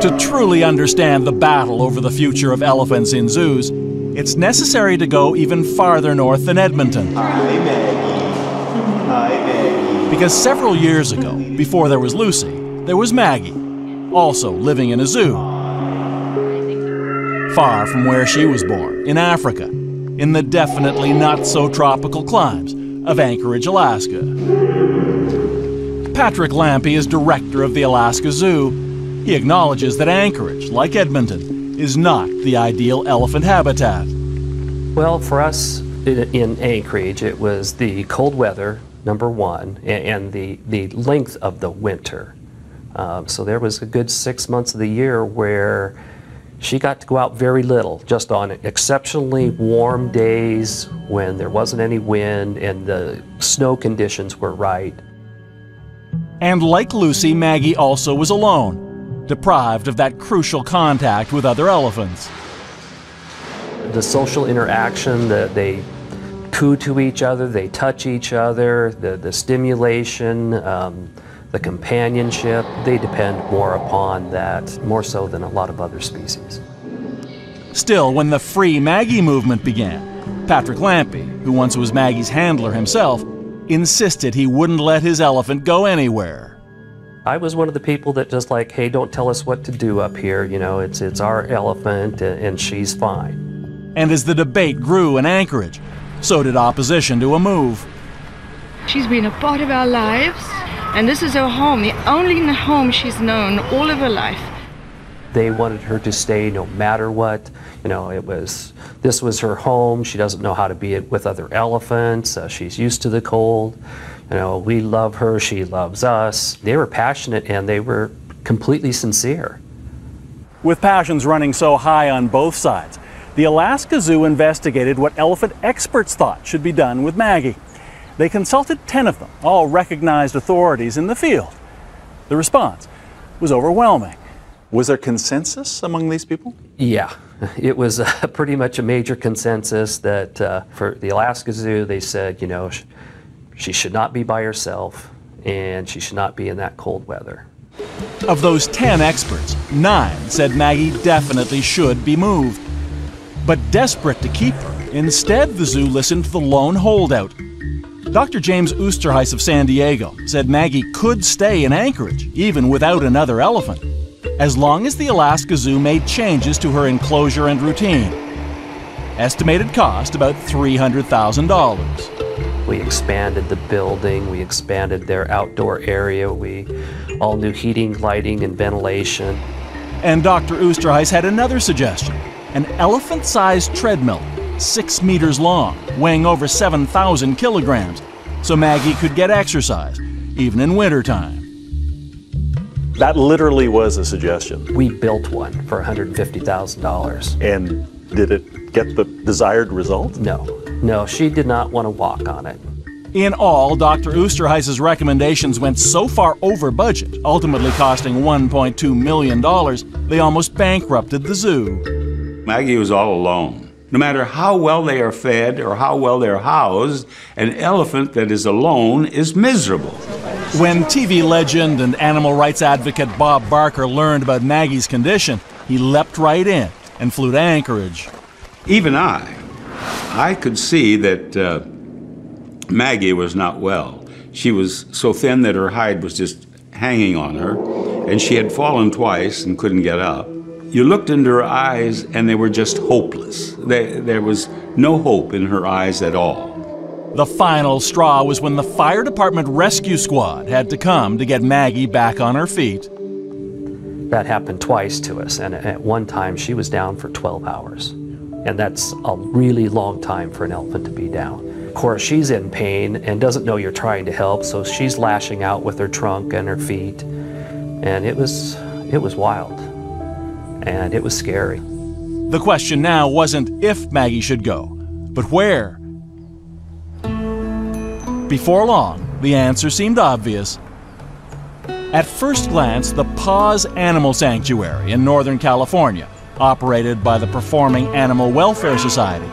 To truly understand the battle over the future of elephants in zoos, it's necessary to go even farther north than Edmonton. Hi, Maggie. Hi, Maggie. Because several years ago, before there was Lucy, there was Maggie, also living in a zoo. Far from where she was born, in Africa, in the definitely not-so-tropical climes of Anchorage, Alaska. Patrick Lampy is director of the Alaska Zoo. He acknowledges that Anchorage, like Edmonton, is not the ideal elephant habitat. Well, for us in Anchorage, it was the cold weather, number one, and the length of the winter. So there was a good 6 months of the year where she got to go out very little, just on exceptionally warm days when there wasn't any wind and the snow conditions were right. And like Lucy, Maggie also was alone, deprived of that crucial contact with other elephants. The social interaction, they coo to each other, they touch each other, the stimulation, the companionship, they depend more upon that, more so than a lot of other species. Still, when the Free Maggie movement began, Patrick Lampy, who once was Maggie's handler himself, insisted he wouldn't let his elephant go anywhere. I was one of the people that just like, hey, don't tell us what to do up here, you know, it's our elephant and she's fine. And as the debate grew in Anchorage, so did opposition to a move. She's been a part of our lives, and this is her home, the only home she's known all of her life. They wanted her to stay no matter what. You know, this was her home. She doesn't know how to be with other elephants. She's used to the cold. You know, we love her, she loves us. They were passionate and they were completely sincere. With passions running so high on both sides, the Alaska Zoo investigated what elephant experts thought should be done with Maggie. They consulted 10 of them, all recognized authorities in the field. The response was overwhelming. Was there consensus among these people? Yeah, it was pretty much a major consensus that for the Alaska Zoo, they said, you know, she should not be by herself and she should not be in that cold weather. Of those 10 experts, 9 said Maggie definitely should be moved. But desperate to keep her, instead the zoo listened to the lone holdout. Dr. James Oosterhuis of San Diego said Maggie could stay in Anchorage, even without another elephant, as long as the Alaska Zoo made changes to her enclosure and routine. Estimated cost about $300,000. We expanded the building, we expanded their outdoor area, all new heating, lighting, and ventilation. And Dr. Oosterhuis had another suggestion, an elephant-sized treadmill, 6 meters long, weighing over 7,000 kilograms, so Maggie could get exercise, even in wintertime. That literally was a suggestion. We built one for $150,000. And did it get the desired result? No, she did not want to walk on it. In all, Dr. Oosterhuis's recommendations went so far over budget, ultimately costing $1.2 million, they almost bankrupted the zoo. Maggie was all alone. No matter how well they are fed or how well they're housed, an elephant that is alone is miserable. When TV legend and animal rights advocate Bob Barker learned about Maggie's condition, he leapt right in and flew to Anchorage. Even I could see that Maggie was not well. She was so thin that her hide was just hanging on her, and she had fallen twice and couldn't get up. You looked into her eyes and they were just hopeless. There was no hope in her eyes at all. The final straw was when the fire department rescue squad had to come to get Maggie back on her feet. That happened twice to us, and at one time she was down for 12 hours. And that's a really long time for an elephant to be down. Of course, she's in pain and doesn't know you're trying to help, so she's lashing out with her trunk and her feet. And it was wild. And it was scary. The question now wasn't if Maggie should go, but where. Before long, the answer seemed obvious. At first glance, the Paws Animal Sanctuary in Northern California, operated by the Performing Animal Welfare Society,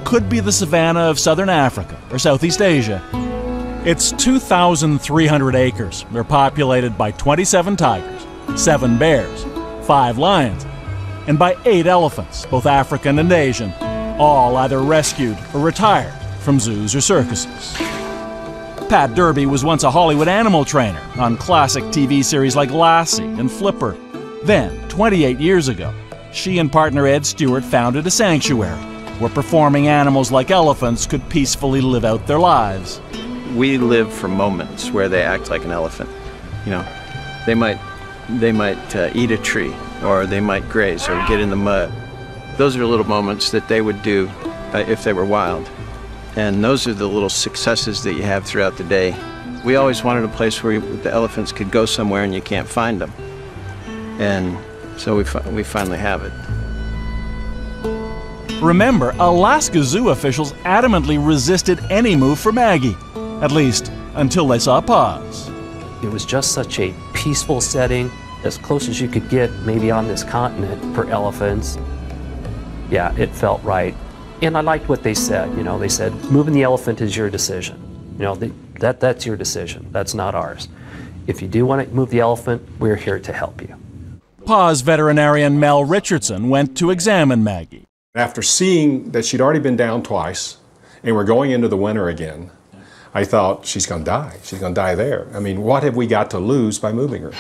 could be the savanna of Southern Africa or Southeast Asia. It's 2,300 acres. They're populated by 27 tigers, 7 bears, 5 lions, and by 8 elephants, both African and Asian, all either rescued or retired from zoos or circuses. Pat Derby was once a Hollywood animal trainer on classic TV series like Lassie and Flipper. Then, 28 years ago, she and partner Ed Stewart founded a sanctuary where performing animals like elephants could peacefully live out their lives. We live for moments where they act like an elephant. You know, they might eat a tree, or they might graze or get in the mud. Those are little moments that they would do if they were wild. And those are the little successes that you have throughout the day. We always wanted a place where the elephants could go somewhere and you can't find them. And so we finally have it. Remember, Alaska Zoo officials adamantly resisted any move for Maggie, at least until they saw Paws. It was just such a peaceful setting, as close as you could get maybe on this continent for elephants. Yeah, it felt right. And I liked what they said. You know, they said, moving the elephant is your decision. You know, that's your decision. That's not ours. If you do want to move the elephant, we're here to help you. Paws veterinarian Mel Richardson went to examine Maggie. After seeing that she'd already been down twice, and we're going into the winter again, I thought, she's going to die. She's going to die there. I mean, what have we got to lose by moving her?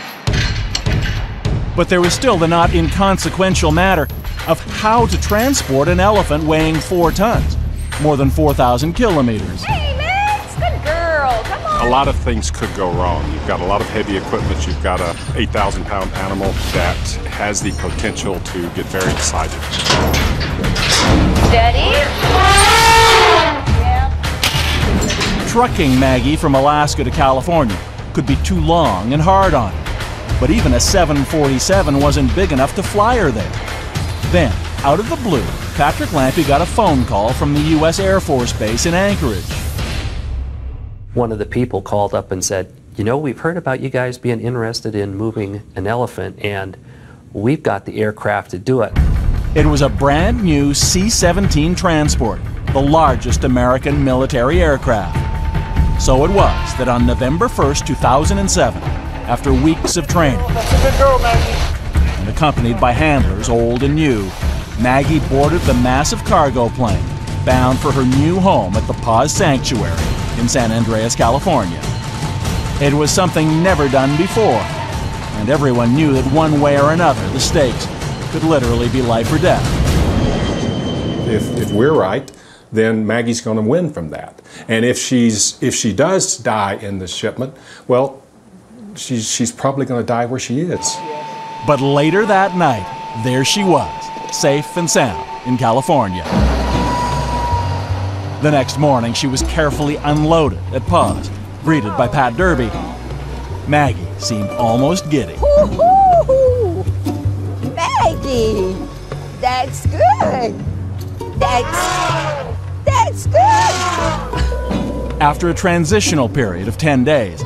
But there was still the not inconsequential matter of how to transport an elephant weighing 4 tons, more than 4,000 kilometers. Hey, Max, good girl, come on. A lot of things could go wrong. You've got a lot of heavy equipment. You've got a 8,000-pound animal that has the potential to get very excited. Steady. Yeah. Trucking Maggie from Alaska to California could be too long and hard on her. But even a 747 wasn't big enough to fly her there. Then, out of the blue, Patrick Lampy got a phone call from the U.S. Air Force Base in Anchorage. One of the people called up and said, you know, we've heard about you guys being interested in moving an elephant, and we've got the aircraft to do it. It was a brand new C-17 transport, the largest American military aircraft. So it was that on November 1st, 2007, after weeks of training, and accompanied by handlers old and new, Maggie boarded the massive cargo plane, bound for her new home at the Paws Sanctuary in San Andreas, California. It was something never done before, and everyone knew that one way or another the stakes could literally be life or death. If we're right, then Maggie's going to win from that. And if she does die in the shipment, well, she's probably going to die where she is. But later that night, there she was, safe and sound in California. The next morning, she was carefully unloaded at Paws, greeted by Pat Derby. Maggie seemed almost giddy. Woo-hoo! Maggie, that's good. That's good. After a transitional period of 10 days,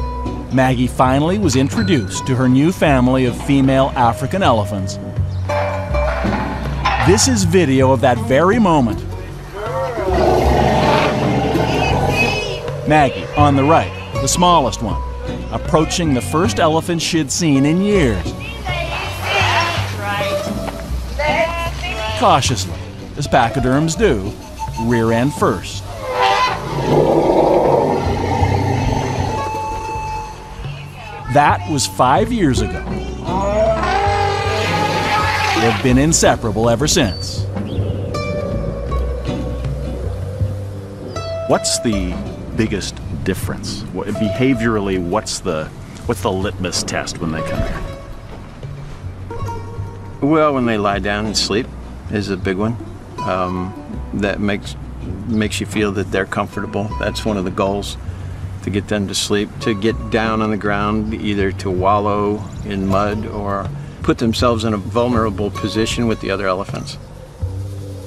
Maggie finally was introduced to her new family of female African elephants. This is video of that very moment. Maggie, on the right, the smallest one, approaching the first elephant she'd seen in years. Cautiously, as pachyderms do, rear end first. That was 5 years ago. They've been inseparable ever since. What's the biggest difference? Behaviorally, what's the litmus test when they come here? Well, when they lie down and sleep is a big one. That makes you feel that they're comfortable. That's one of the goals, to get them to sleep, to get down on the ground, either to wallow in mud or put themselves in a vulnerable position with the other elephants.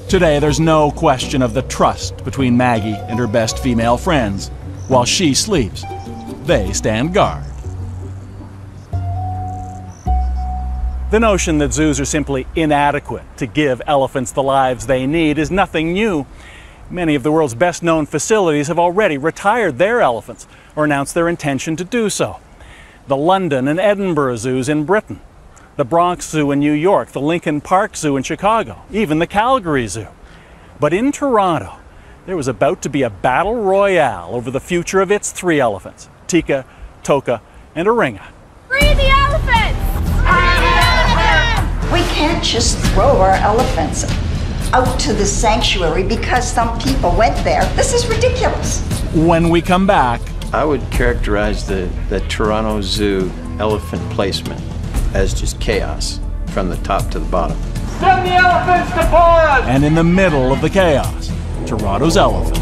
Today, there's no question of the trust between Maggie and her best female friends. While she sleeps, they stand guard. The notion that zoos are simply inadequate to give elephants the lives they need is nothing new. Many of the world's best-known facilities have already retired their elephants or announced their intention to do so. The London and Edinburgh zoos in Britain, the Bronx Zoo in New York, the Lincoln Park Zoo in Chicago, even the Calgary Zoo. But in Toronto, there was about to be a battle royale over the future of its 3 elephants, Tika, Toka, and Oringa. Free the elephants! Free the elephants! We can't just throw our elephants out to the sanctuary because some people went there. This is ridiculous. When we come back, I would characterize the Toronto Zoo elephant placement as just chaos from the top to the bottom. Send the elephants to paws! And in the middle of the chaos, Toronto's elephant.